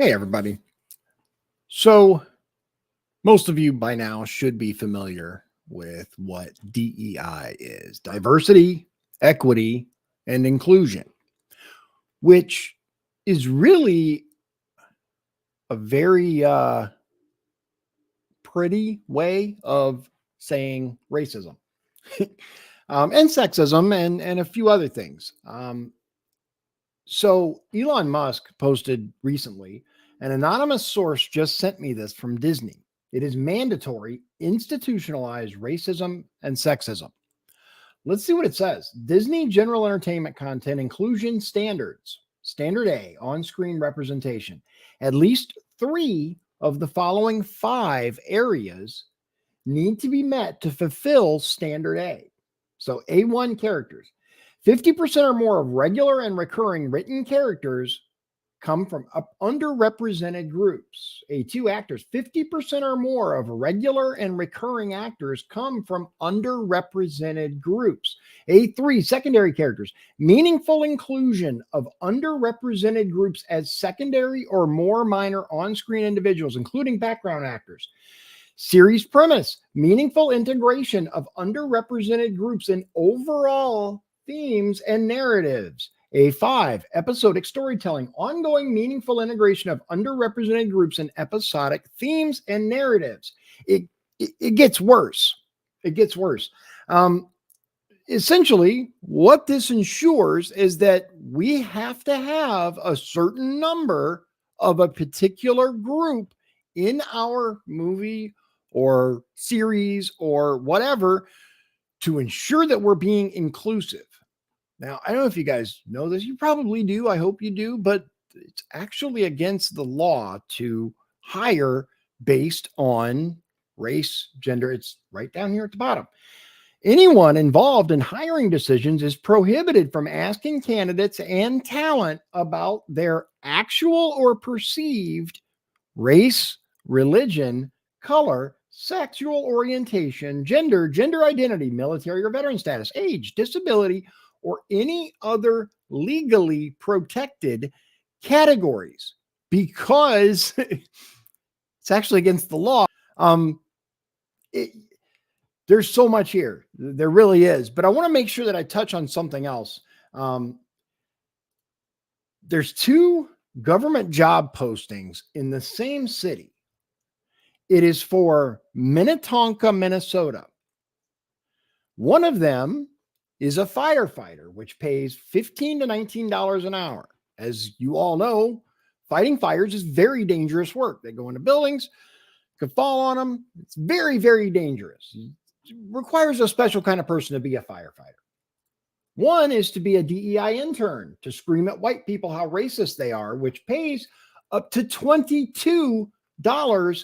Hey, everybody. So, most of you by now should be familiar with what DEI is: diversity, equity, and inclusion, which is really a very pretty way of saying racism and sexism and a few other things. So, Elon Musk posted recently, an anonymous source just sent me this from Disney. It is mandatory, institutionalized racism and sexism. Let's see what it says. Disney General Entertainment Content Inclusion Standards. Standard A, on screen representation. At least 3 of the following 5 areas need to be met to fulfill Standard A. So, A1 characters. 50% or more of regular and recurring written characters come from underrepresented groups. A2 actors. 50% or more of regular and recurring actors come from underrepresented groups. A3 secondary characters. Meaningful inclusion of underrepresented groups as secondary or more minor on-screen individuals, including background actors. Series premise. Meaningful integration of underrepresented groups in overall themes and narratives. A5, episodic storytelling, ongoing meaningful integration of underrepresented groups in episodic themes and narratives. It gets worse. It gets worse. Essentially, what this ensures is that we have to have a certain number of a particular group in our movie or series or whatever to ensure that we're being inclusive. Now, I don't know if you guys know this. You probably do. I hope you do. But it's actually against the law to hire based on race, gender. It's right down here at the bottom. Anyone involved in hiring decisions is prohibited from asking candidates and talent about their actual or perceived race, religion, color, sexual orientation, gender identity, military or veteran status, age, disability, or any other legally protected categories, because it's actually against the law. There's so much here. There really is. But I want to make sure that I touch on something else. There's 2 government job postings in the same city. It is for Minnetonka, Minnesota. One of them is a firefighter, which pays $15 to $19 an hour. As you all know, fighting fires is very dangerous work. They go into buildings, could fall on them. It's very, very dangerous. It requires a special kind of person to be a firefighter. One is to be a DEI intern, to scream at white people how racist they are, which pays up to $22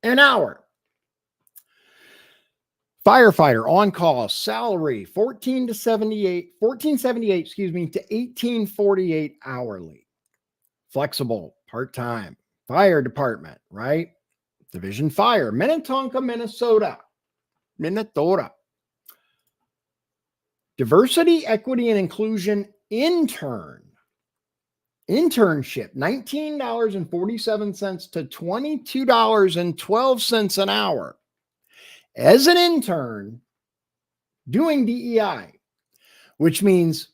an hour. Firefighter on call, salary $14.78 to $18.48 hourly. Flexible, part-time. Fire department, right? Division Fire, Minnetonka, Minnesota. Diversity, equity, and inclusion intern. Internship, $19.47 to $22.12 an hour. As an intern doing DEI, which means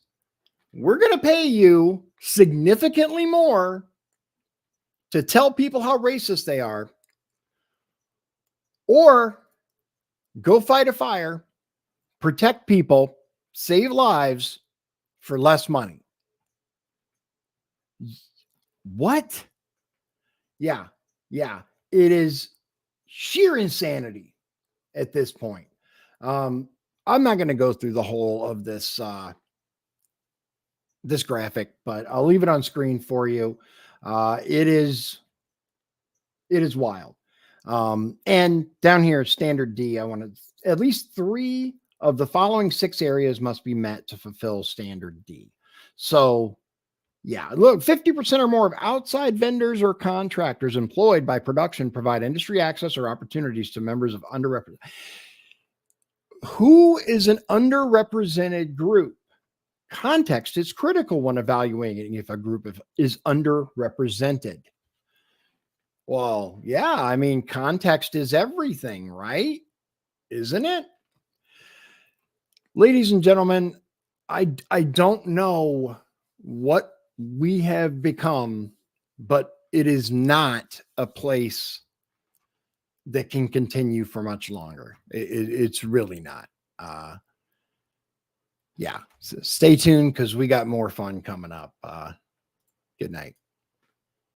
we're going to pay you significantly more to tell people how racist they are, or go fight a fire, protect people, save lives for less money. What? Yeah. It is sheer insanity at this point. I'm not going to go through the whole of this this graphic, but I'll leave it on screen for you. It is wild. And down here, standard D, I want to at least 3 of the following 6 areas must be met to fulfill standard D. So yeah, look, 50% or more of outside vendors or contractors employed by production provide industry access or opportunities to members of underrepresented. Who is an underrepresented group? Context is critical when evaluating if a group is underrepresented. Well, yeah, I mean, context is everything, right? Isn't it? Ladies and gentlemen, I don't know what we have become, but it is not a place that can continue for much longer. It's really not. Yeah. So stay tuned because we got more fun coming up. Good night.